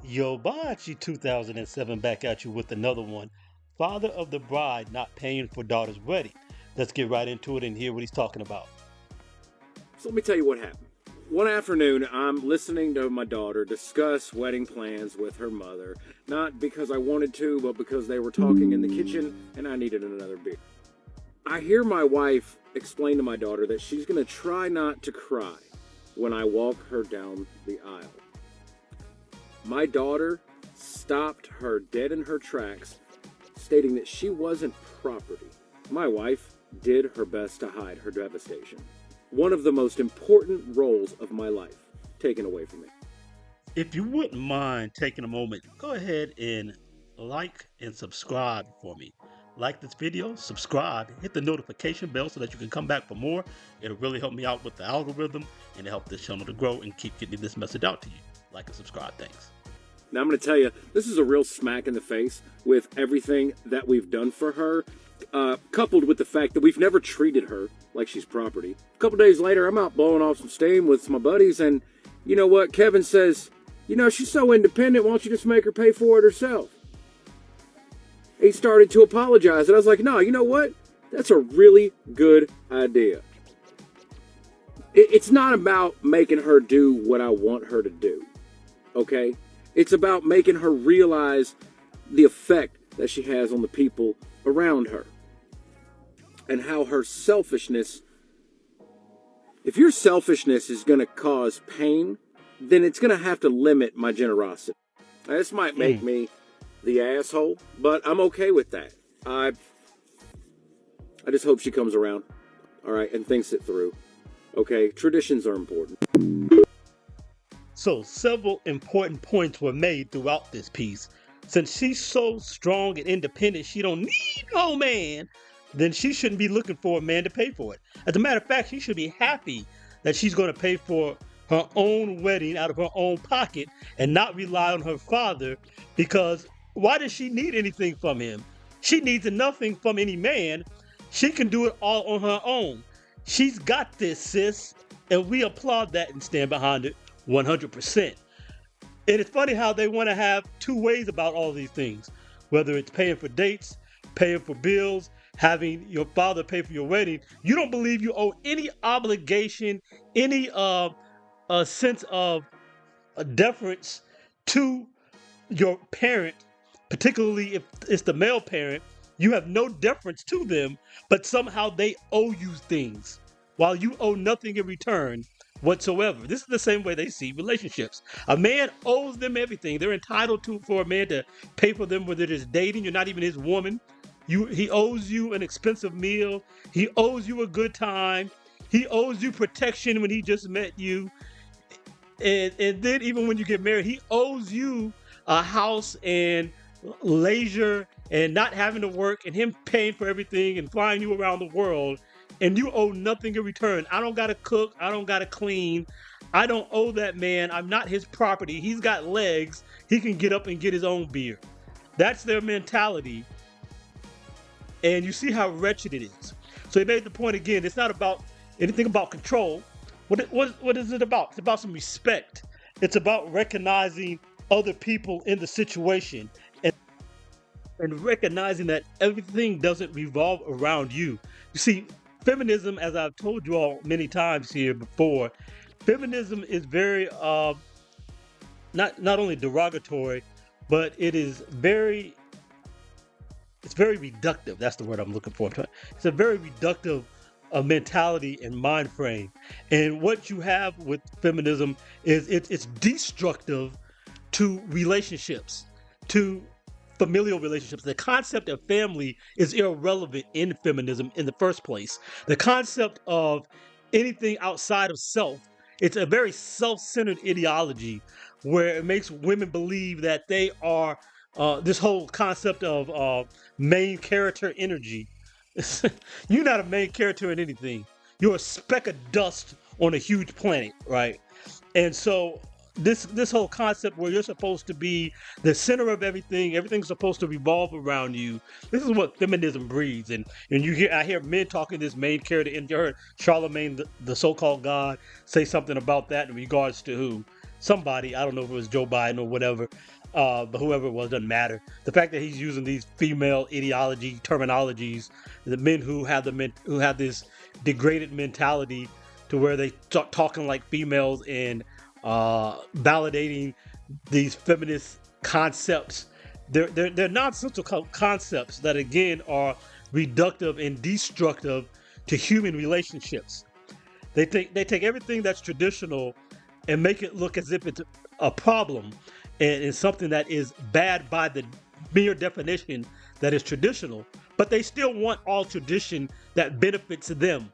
Yo, Bachi 2007 back at you with another one. Father of the bride not paying for daughter's wedding. Let's get right into it and hear what he's talking about. So let me tell you what happened. One afternoon, I'm listening to my daughter discuss wedding plans with her mother, not because I wanted to, but because they were talking in the kitchen and I needed another beer. I hear my wife explain to my daughter that she's going to try not to cry when I walk her down the aisle. My daughter stopped her dead in her tracks, stating that she wasn't property. My wife did her best to hide her devastation. One of the most important roles of my life taken away from me. If you wouldn't mind taking a moment, go ahead and like and subscribe for me. Like this video, subscribe, hit the notification bell so that you can come back for more. It'll really help me out with the algorithm and help this channel to grow and keep getting this message out to you. Like and subscribe. Thanks. Now, I'm going to tell you, this is a real smack in the face with everything that we've done for her, coupled with the fact that we've never treated her like she's property. A couple days later, I'm out blowing off some steam with my buddies, and you know what? Kevin says, she's so independent, why don't you just make her pay for it herself? He started to apologize, and I was like, no, you know what? That's a really good idea. It's not about making her do what I want her to do, okay? It's about making her realize the effect that she has on the people around her and how her selfishness, if your selfishness is going to cause pain, then it's going to have to limit my generosity. Now, this might make me the asshole, but I'm okay with that. I just hope she comes around, all right, and thinks it through. Okay, traditions are important. So, several important points were made throughout this piece. Since she's so strong and independent, she don't need no man, then she shouldn't be looking for a man to pay for it. As a matter of fact, she should be happy that she's going to pay for her own wedding out of her own pocket and not rely on her father, because why does she need anything from him? She needs nothing from any man. She can do it all on her own. She's got this, sis, and we applaud that and stand behind it 100%. And it's funny how they want to have two ways about all these things, whether it's paying for dates, paying for bills, having your father pay for your wedding. You don't believe you owe any obligation, any sense of deference to your parent, particularly if it's the male parent. You have no deference to them, but somehow they owe you things while you owe nothing in return whatsoever. This is the same way they see relationships. A man owes them everything. They're entitled to for a man to pay for them, whether it is dating. You're not even his woman. He owes you an expensive meal. He owes you a good time. He owes you protection when he just met you. And then even when you get married, he owes you a house and leisure and not having to work and him paying for everything and flying you around the world, and you owe nothing in return. I don't gotta cook, I don't gotta clean, I don't owe that man. I'm not his property. He's got legs, he can get up and get his own beer. That's their mentality, and you see how wretched it is. So he made the point again, it's not about anything about control. What is it about? It's about some respect. It's about recognizing other people in the situation and recognizing that everything doesn't revolve around you. You see, feminism, as I've told you all many times here before, feminism is very not only derogatory, but it's very reductive. That's the word I'm looking for. It's a very reductive mentality and mind frame. And what you have with feminism is it's destructive to relationships, to familial relationships. The concept of family is irrelevant in feminism in the first place. The concept of anything outside of self, it's a very self-centered ideology where it makes women believe that they are this whole concept of main character energy. You're not a main character in anything. You're a speck of dust on a huge planet, right? And so this whole concept where you're supposed to be the center of everything, everything's supposed to revolve around you. This is what feminism breeds. And I hear men talking this main character, and you heard Charlemagne, the so-called God, say something about that in regards to who? somebody, I don't know if it was Joe Biden or whatever, but whoever it was, doesn't matter. The fact that he's using these female ideology terminologies, the men who have who have this degraded mentality to where they start talking like females and validating these feminist concepts. They're nonsensical concepts that again are reductive and destructive to human relationships. They take everything that's traditional and make it look as if it's a problem and something that is bad by the mere definition that is traditional. But they still want all tradition that benefits them.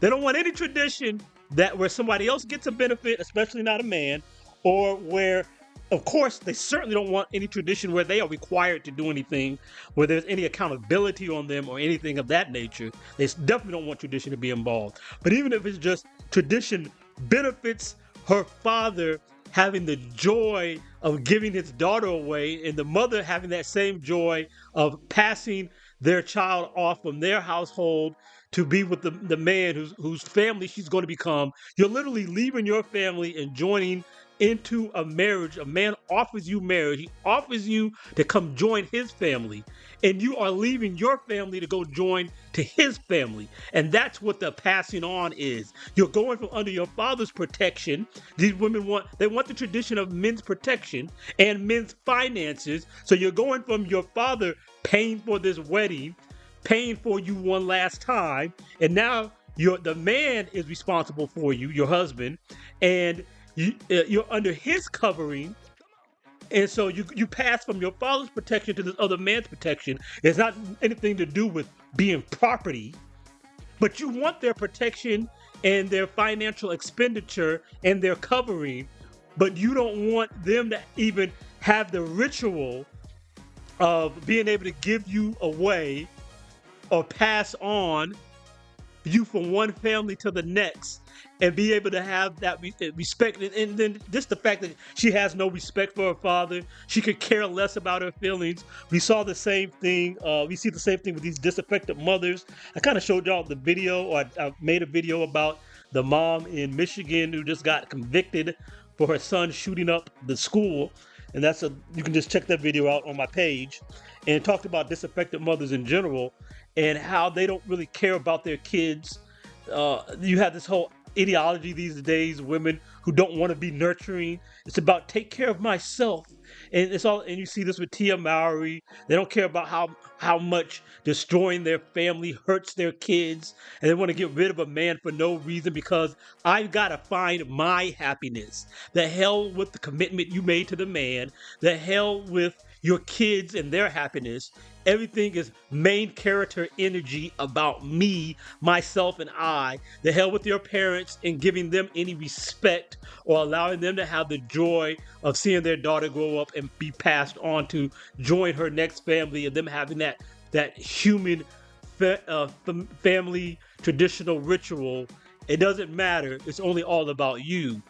They don't want any tradition that where somebody else gets a benefit, especially not a man, or where, of course, they certainly don't want any tradition where they are required to do anything, where there's any accountability on them or anything of that nature. They definitely don't want tradition to be involved. But even if it's just tradition benefits her father having the joy of giving his daughter away, and the mother having that same joy of passing their child off from their household to be with the man whose family she's going to become. You're literally leaving your family and joining into a marriage. A man offers you marriage. He offers you to come join his family, and you are leaving your family to go join to his family. And that's what the passing on is. You're going from under your father's protection. These women want the tradition of men's protection and men's finances. So you're going from your father paying for this wedding, paying for you one last time, and now the man is responsible for you, your husband, and you're under his covering. And so you pass from your father's protection to this other man's protection. It's not anything to do with being property, but you want their protection and their financial expenditure and their covering, but you don't want them to even have the ritual of being able to give you away or pass on you from one family to the next and be able to have that respect. And then just the fact that she has no respect for her father, she could care less about her feelings. We saw the same thing. We see the same thing with these disaffected mothers. I kind of showed y'all the video, or I made a video about the mom in Michigan who just got convicted for her son shooting up the school. And you can just check that video out on my page, and talked about disaffected mothers in general and how they don't really care about their kids. You have this whole ideology these days, women who don't want to be nurturing. It's about take care of myself. And you see this with Tia Mowry. They don't care about how much destroying their family hurts their kids. And they want to get rid of a man for no reason because I've got to find my happiness. The hell with the commitment you made to the man. The hell with your kids and their happiness. Everything is main character energy about me, myself, and I. The hell with your parents and giving them any respect or allowing them to have the joy of seeing their daughter grow up and be passed on to join her next family, and them having that human family traditional ritual. It doesn't matter. It's only all about you.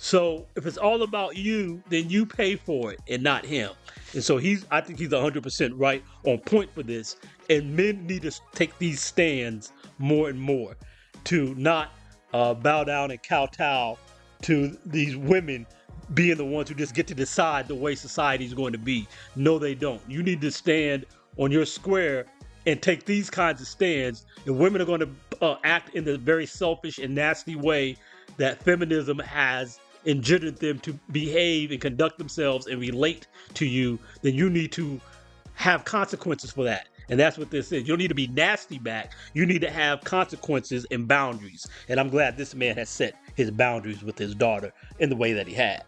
So if it's all about you, then you pay for it and not him. And so I think he's 100% right on point for this. And men need to take these stands more and more to not bow down and kowtow to these women being the ones who just get to decide the way society is going to be. No, they don't. You need to stand on your square and take these kinds of stands. And women are going to act in the very selfish and nasty way that feminism has engendered them to behave and conduct themselves and relate to you, then you need to have consequences for that. And that's what this is. You don't need to be nasty back. You need to have consequences and boundaries. And I'm glad this man has set his boundaries with his daughter in the way that he had.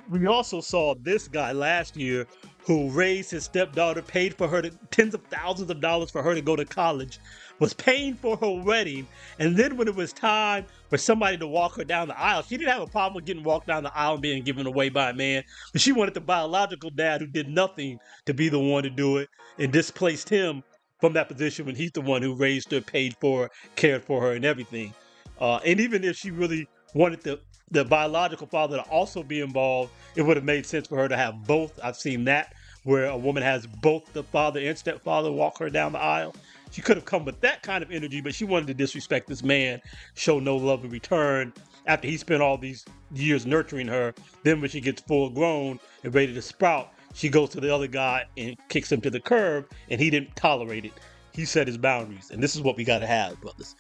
We also saw this guy last year who raised his stepdaughter, paid for her tens of thousands of dollars for her to go to college, was paying for her wedding, and then when it was time for somebody to walk her down the aisle, she didn't have a problem with getting walked down the aisle and being given away by a man, but she wanted the biological dad who did nothing to be the one to do it, and displaced him from that position when he's the one who raised her, paid for her, cared for her, and everything. And even if she really wanted the biological father to also be involved, it would have made sense for her to have both. I've seen that, where a woman has both the father and stepfather walk her down the aisle. She could have come with that kind of energy, but she wanted to disrespect this man, show no love in return, after he spent all these years nurturing her. Then when she gets full grown and ready to sprout, she goes to the other guy and kicks him to the curb, and he didn't tolerate it. He set his boundaries, and this is what we got to have, brothers.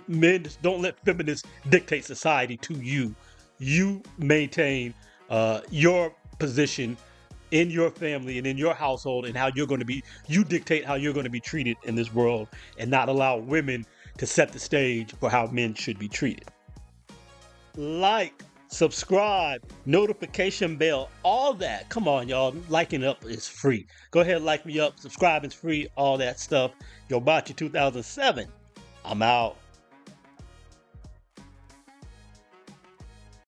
Men, just don't let feminists dictate society to you. You maintain your position in your family and in your household, and how you're going to be, you dictate how you're going to be treated in this world, and not allow women to set the stage for how men should be treated. Like, subscribe, notification bell, all that. Come on, y'all. Liking up is free. Go ahead, like me up. Subscribe is free. All that stuff. Yo, Bachi 2007. I'm out.